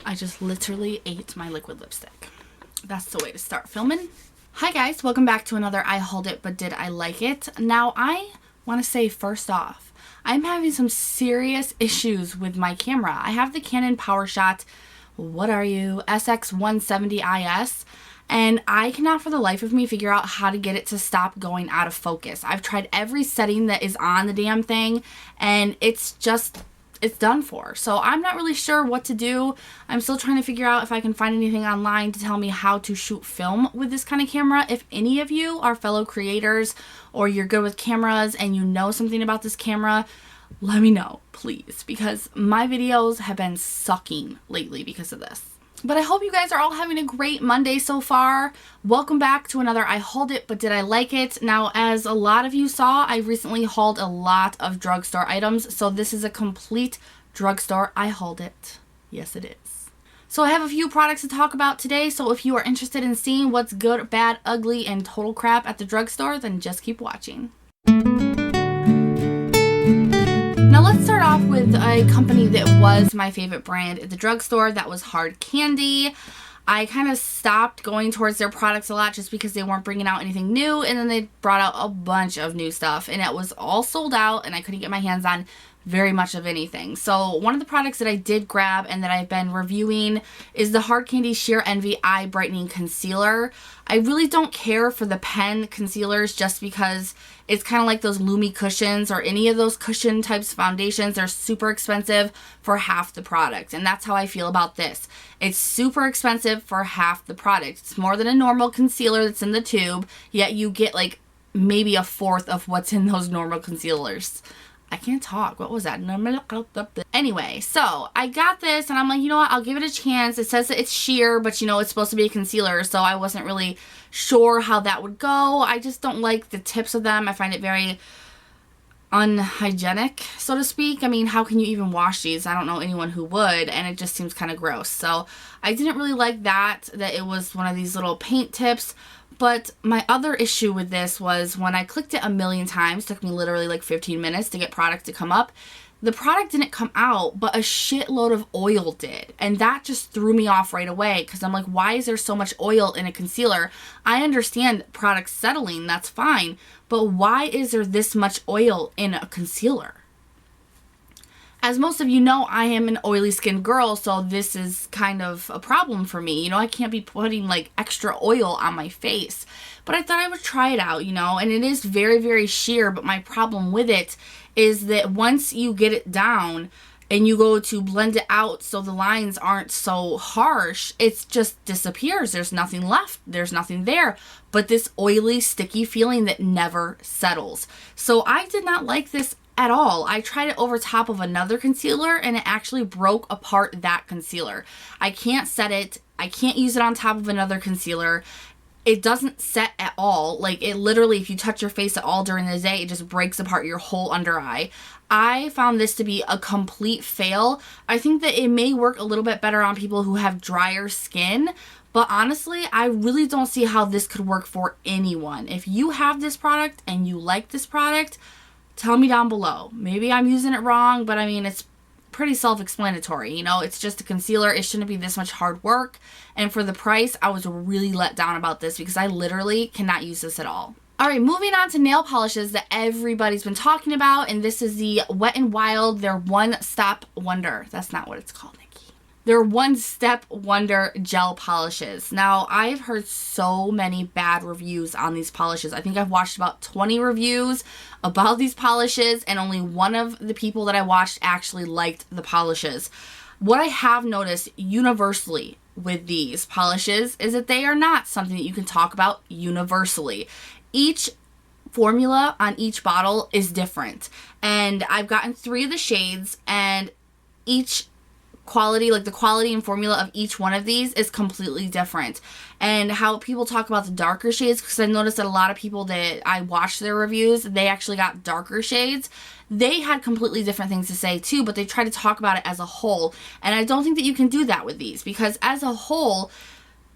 I just literally ate my liquid lipstick. That's the way to start filming. Hi guys, welcome back to another I Hauled It, but did I like it? Now I want to say first off, I'm having some serious issues with my camera. I have the Canon PowerShot, what are you, SX170IS, and I cannot for the life of me figure out how to get it to stop going out of focus. I've tried every setting that is on the damn thing, and it's done for. So I'm not really sure what to do. I'm still trying to figure out if I can find anything online to tell me how to shoot film with this kind of camera. If any of you are fellow creators or you're good with cameras and you know something about this camera, let me know, please, because my videos have been sucking lately because of this. But I hope you guys are all having a great Monday so far. Welcome back to another I Hauled It, but did I like it? Now, as a lot of you saw, I recently hauled a lot of drugstore items, so this is a complete drugstore I Hauled It. Yes, it is. So I have a few products to talk about today, so if you are interested in seeing what's good, bad, ugly, and total crap at the drugstore, then just keep watching. Now let's start off with a company that was my favorite brand at the drugstore. That was Hard Candy. I kind of stopped going towards their products a lot just because they weren't bringing out anything new, and then they brought out a bunch of new stuff and it was all sold out and I couldn't get my hands on very much of anything. So one of the products that I did grab and that I've been reviewing is the Hard Candy Sheer Envy Eye Brightening Concealer. I really don't care for the pen concealers just because it's kind of like those Lumi cushions or any of those cushion types of foundations. They're super expensive for half the product, and that's how I feel about this. It's super expensive for half the product. It's more than a normal concealer that's in the tube, yet you get like maybe a fourth of what's in those normal concealers. I can't talk. What was that? Anyway, so I got this and I'm like, you know what? I'll give it a chance. It says that it's sheer, but you know, it's supposed to be a concealer, so I wasn't really sure how that would go. I just don't like the tips of them. I find it very unhygienic, so to speak. I mean, how can you even wash these? I don't know anyone who would, and it just seems kind of gross. So I didn't really like that it was one of these little paint tips. But my other issue with this was when I clicked it a million times, took me literally like 15 minutes to get product to come up. The product didn't come out, but a shitload of oil did. And that just threw me off right away because I'm like, why is there so much oil in a concealer? I understand product settling, that's fine. But why is there this much oil in a concealer? As most of you know, I am an oily skinned girl, so this is kind of a problem for me. You know, I can't be putting like extra oil on my face. But I thought I would try it out, you know, and it is very, very sheer, but my problem with it is that once you get it down and you go to blend it out so the lines aren't so harsh, it just disappears. There's nothing left. There's nothing there but this oily, sticky feeling that never settles. So I did not like this at all. I tried it over top of another concealer and it actually broke apart that concealer. I can't set it. I can't use it on top of another concealer. It doesn't set at all. Like, it literally, if you touch your face at all during the day, it just breaks apart your whole under eye. I found this to be a complete fail. I think that it may work a little bit better on people who have drier skin, but honestly, I really don't see how this could work for anyone. If you have this product and you like this product, tell me down below. Maybe I'm using it wrong, but I mean, it's pretty self-explanatory. You know, it's just a concealer. It shouldn't be this much hard work. And for the price, I was really let down about this because I literally cannot use this at all. All right, moving on to nail polishes that everybody's been talking about. And this is the Wet n Wild, their One Step Wonder. That's not what it's called, Nikki. They're One Step Wonder gel polishes. Now, I've heard so many bad reviews on these polishes. I think I've watched about 20 reviews about these polishes, and only one of the people that I watched actually liked the polishes. What I have noticed universally with these polishes is that they are not something that you can talk about universally. Each formula on each bottle is different, and I've gotten 3 of the shades, and each quality, like the quality and formula of each one of these is completely different. And how people talk about the darker shades, because I noticed that a lot of people that I watched their reviews, they actually got darker shades. They had completely different things to say too, but they try to talk about it as a whole. And I don't think that you can do that with these, because as a whole,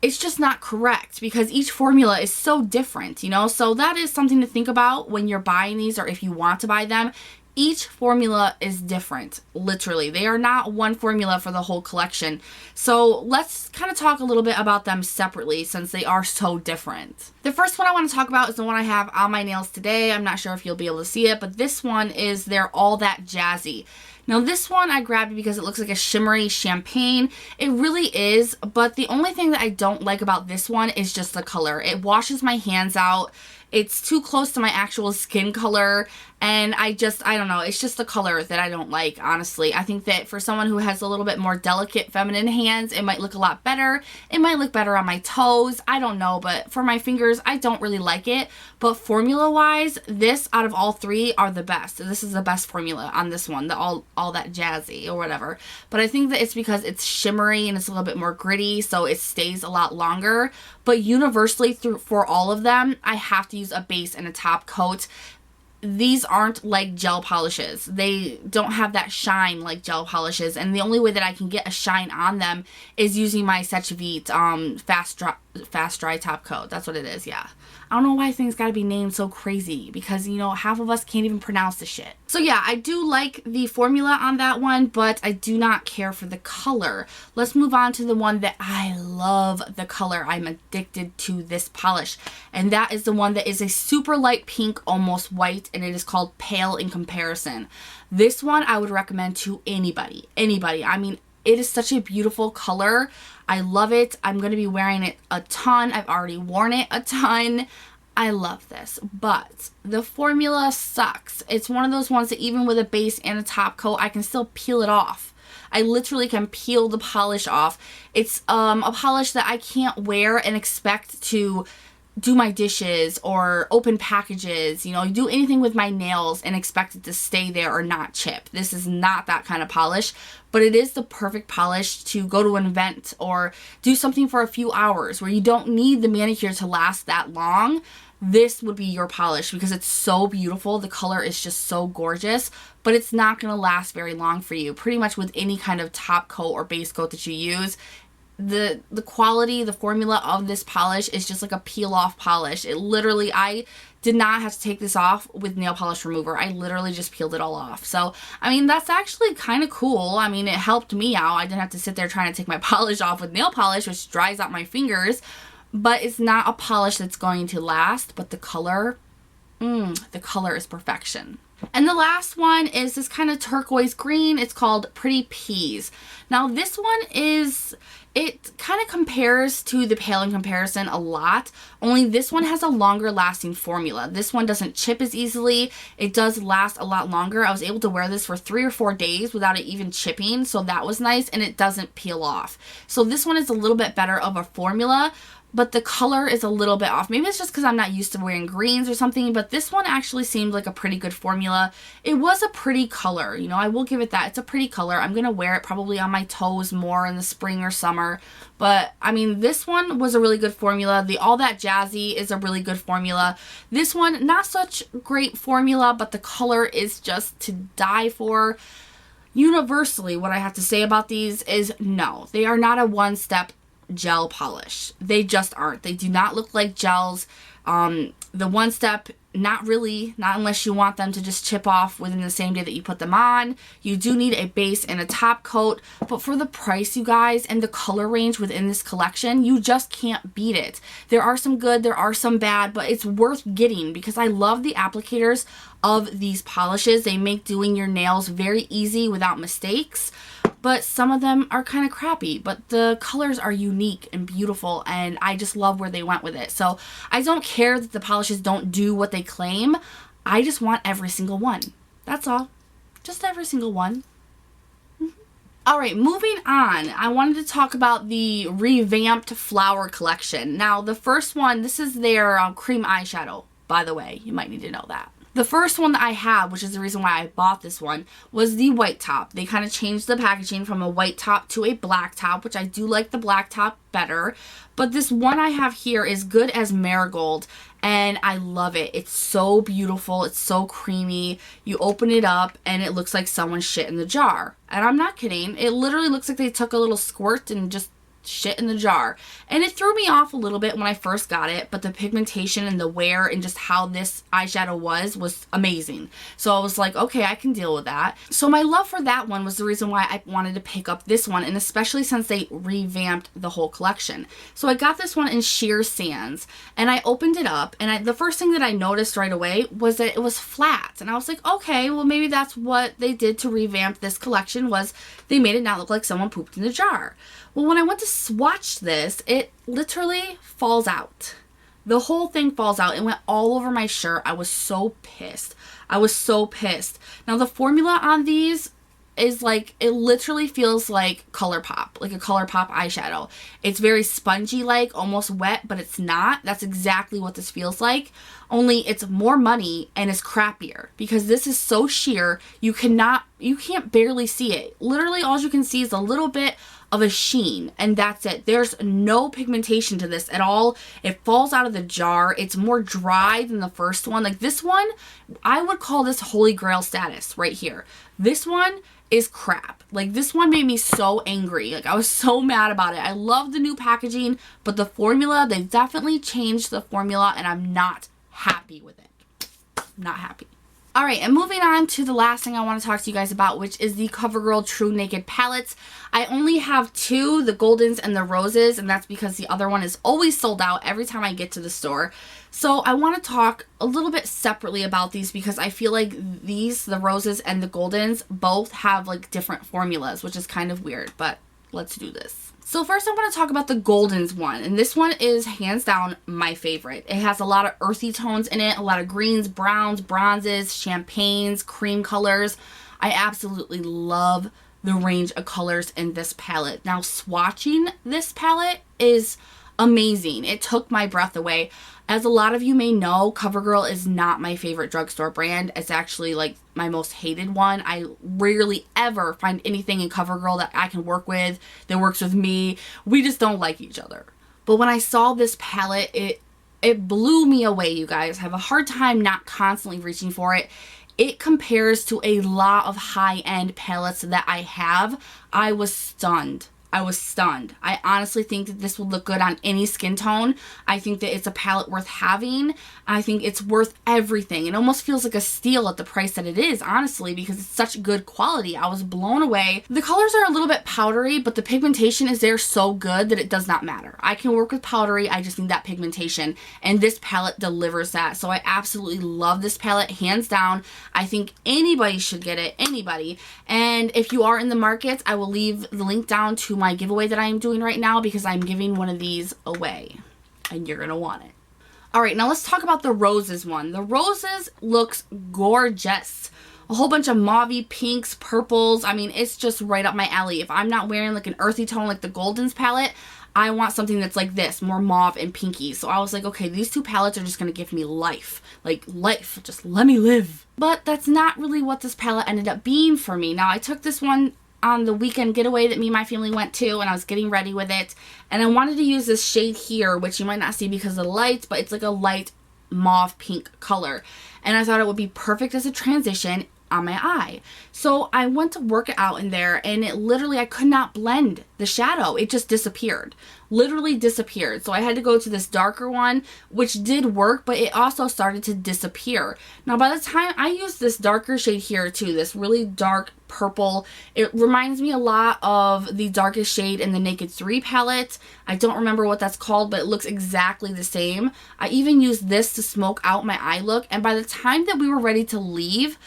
it's just not correct, because each formula is so different, you know? So that is something to think about when you're buying these, or if you want to buy them. Each formula is different, literally. They are not one formula for the whole collection. So let's kind of talk a little bit about them separately since they are so different. The first one I want to talk about is the one I have on my nails today. I'm not sure if you'll be able to see it, but this one is their All That Jazzy. Now this one I grabbed because it looks like a shimmery champagne. It really is, but the only thing that I don't like about this one is just the color. It washes my hands out. It's too close to my actual skin color, and I don't know, it's just the color that I don't like, honestly. I think that for someone who has a little bit more delicate feminine hands, it might look a lot better. It might look better on my toes, I don't know, but for my fingers, I don't really like it. But formula-wise, this out of all three are the best. This is the best formula on this one, the all That Jazzy or whatever. But I think that it's because it's shimmery and it's a little bit more gritty, so it stays a lot longer. But universally for all of them, I have to use a base and a top coat. These aren't like gel polishes. They don't have that shine like gel polishes, and the only way that I can get a shine on them is using my Vite fast dry top coat. That's what it is, yeah. I don't know why things gotta be named so crazy, because, you know, half of us can't even pronounce the shit. So yeah, I do like the formula on that one, but I do not care for the color. Let's move on to the one that I love the color. I'm addicted to this polish, and that is the one that is a super light pink, almost white, and it is called Pale in Comparison. This one I would recommend to anybody. I mean, it is such a beautiful color. I love it. I'm going to be wearing it a ton. I've already worn it a ton. I love this, but the formula sucks. It's one of those ones that even with a base and a top coat, I can still peel it off. I literally can peel the polish off. It's a polish that I can't wear and expect to do my dishes or open packages, you know, do anything with my nails and expect it to stay there or not chip. This is not that kind of polish, but it is the perfect polish to go to an event or do something for a few hours where you don't need the manicure to last that long. This would be your polish because it's so beautiful. The color is just so gorgeous, but it's not going to last very long for you. Pretty much with any kind of top coat or base coat that you use, the quality, the formula of this polish is just like a peel off polish. It literally, I did not have to take this off with nail polish remover. I literally just peeled it all off. So, I mean, that's actually kind of cool. I mean, it helped me out. I didn't have to sit there trying to take my polish off with nail polish, which dries out my fingers, but it's not a polish that's going to last. But the color is perfection. And the last one is this kind of turquoise green. It's called Pretty Peas. Now this one it kind of compares to the Pale in Comparison a lot, only this one has a longer lasting formula. This one doesn't chip as easily. It does last a lot longer. I was able to wear this for 3 or 4 days without it even chipping, so that was nice, and it doesn't peel off. So this one is a little bit better of a formula, but the color is a little bit off. Maybe it's just because I'm not used to wearing greens or something, but this one actually seemed like a pretty good formula. It was a pretty color, you know, I will give it that. It's a pretty color. I'm going to wear it probably on my toes more in the spring or summer, but I mean, this one was a really good formula. The All That Jazzy is a really good formula. This one, not such great formula, but the color is just to die for. Universally, what I have to say about these is no, they are not a one-step gel polish. They just aren't. They do not look like gels. The one step, not really, not unless you want them to just chip off within the same day that you put them on. You do need a base and a top coat, but for the price, you guys, and the color range within this collection, you just can't beat it. There are some good, there are some bad, but it's worth getting because I love the applicators of these polishes. They make doing your nails very easy without mistakes. But some of them are kind of crappy, but the colors are unique and beautiful, and I just love where they went with it. So I don't care that the polishes don't do what they claim. I just want every single one. That's all. Just every single one. All right, moving on. I wanted to talk about the revamped flower collection. Now, the first one, this is their cream eyeshadow, by the way. You might need to know that. The first one that I have, which is the reason why I bought this one, was the white top. They kind of changed the packaging from a white top to a black top, which I do like the black top better. But this one I have here is Good as Marigold, and I love it. It's so beautiful. It's so creamy. You open it up, and it looks like someone shit in the jar. And I'm not kidding. It literally looks like they took a little squirt and just shit in the jar. And it threw me off a little bit when I first got it, but the pigmentation and the wear and just how this eyeshadow was amazing. So I was like, okay, I can deal with that. So my love for that one was the reason why I wanted to pick up this one, and especially since they revamped the whole collection. So I got this one in Sheer Sands, and I opened it up, and the first thing that I noticed right away was that it was flat. And I was like, okay, well maybe that's what they did to revamp this collection, was they made it not look like someone pooped in the jar. Well, when I went to swatch this, it literally falls out. The whole thing falls out. It went all over my shirt. I was so pissed. I was so pissed. Now, the formula on these is like, it literally feels like ColourPop, like a ColourPop eyeshadow. It's very spongy, like almost wet, but it's not. That's exactly what this feels like. Only it's more money and it's crappier because this is so sheer. You can't barely see it. Literally, all you can see is a little bit of a sheen, and that's it. There's no pigmentation to this at all. It falls out of the jar. It's more dry than the first one. Like this one, I would call this holy grail status right here. This one is crap. Like this one made me so angry. Like I was so mad about it. I love the new packaging, but the formula, they definitely changed the formula, and I'm not happy with it. Not happy. All right, and moving on to the last thing I want to talk to you guys about, which is the CoverGirl TruNaked palettes. I only have two, the Goldens and the Roses, and that's because the other one is always sold out every time I get to the store. So I want to talk a little bit separately about these because I feel like these, the Roses and the Goldens, both have like different formulas, which is kind of weird, but let's do this. So first I want to talk about the Goldens one, and this one is hands down my favorite. It has a lot of earthy tones in it, a lot of greens, browns, bronzes, champagnes, cream colors. I absolutely love the range of colors in this palette. Now swatching this palette is amazing. It took my breath away. As a lot of you may know, CoverGirl is not my favorite drugstore brand. It's actually like my most hated one. I rarely ever find anything in CoverGirl that I can work with, that works with me. We just don't like each other. But when I saw this palette, it blew me away, you guys. I have a hard time not constantly reaching for it. It compares to a lot of high-end palettes that I have. I was stunned. I was stunned. I honestly think that this would look good on any skin tone. I think that it's a palette worth having. I think it's worth everything. It almost feels like a steal at the price that it is, honestly, because it's such good quality. I was blown away. The colors are a little bit powdery, but the pigmentation is there so good that it does not matter. I can work with powdery. I just need that pigmentation, and this palette delivers that. So I absolutely love this palette, hands down. I think anybody should get it, anybody. And if you are in the market, I will leave the link down to my giveaway that I am doing right now because I'm giving one of these away and you're gonna want it. All right, now let's talk about the Roses one. The Roses looks gorgeous. A whole bunch of mauvey pinks, purples. I mean, it's just right up my alley. If I'm not wearing like an earthy tone like the Goldens palette, I want something that's like this, more mauve and pinky. So I was like, okay, these two palettes are just gonna give me life. Like life, just let me live. But that's not really what this palette ended up being for me. Now I took this one on the weekend getaway that me and my family went to, and I was getting ready with it, and I wanted to use this shade here, which you might not see because of the lights, but it's like a light mauve pink color, and I thought it would be perfect as a transition on my eye. So I went to work it out in there, and it literally, I could not blend the shadow. It just disappeared. Literally disappeared. So I had to go to this darker one, which did work, but it also started to disappear. Now by the time I used this darker shade here too, this really dark purple, it reminds me a lot of the darkest shade in the Naked 3 palette. I don't remember what that's called, but it looks exactly the same. I even used this to smoke out my eye look, and by the time that we were ready to leave,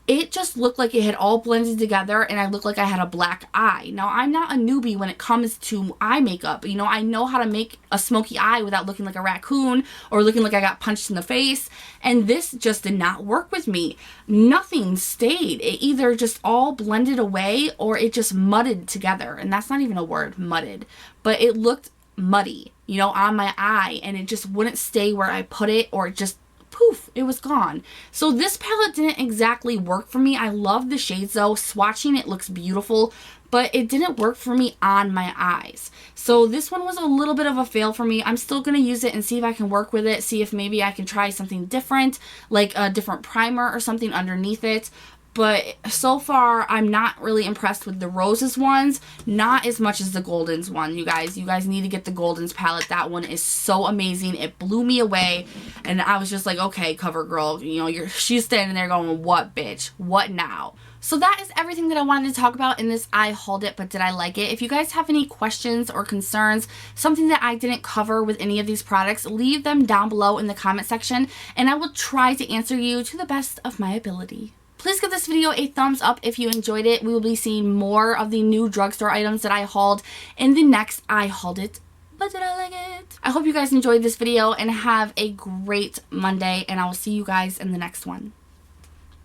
it just looked like it had all blended together and I looked like I had a black eye. Now, I'm not a newbie when it comes to eye makeup. You know, I know how to make a smoky eye without looking like a raccoon or looking like I got punched in the face. And this just did not work with me. Nothing stayed. It either just all blended away or it just mudded together. And that's not even a word, mudded. But it looked muddy, you know, on my eye, and it just wouldn't stay where I put it, or it just poof, it was gone. So this palette didn't exactly work for me. I love the shades though. Swatching it looks beautiful, but it didn't work for me on my eyes. So this one was a little bit of a fail for me. I'm still going to use it and see if I can work with it, see if maybe I can try something different, like a different primer or something underneath it. But so far, I'm not really impressed with the roses ones. Not as much as the goldens one, you guys. You guys need to get the goldens palette. That one is so amazing. It blew me away. And I was just like, okay, CoverGirl, you know, she's standing there going, what, bitch? What now? So that is everything that I wanted to talk about in this I hauled it, but did I like it? If you guys have any questions or concerns, something that I didn't cover with any of these products, leave them down below in the comment section, and I will try to answer you to the best of my ability. Please give this video a thumbs up if you enjoyed it. We will be seeing more of the new drugstore items that I hauled in the next I hauled it, but did I like it? I hope you guys enjoyed this video and have a great Monday, and I will see you guys in the next one.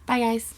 Bye, guys.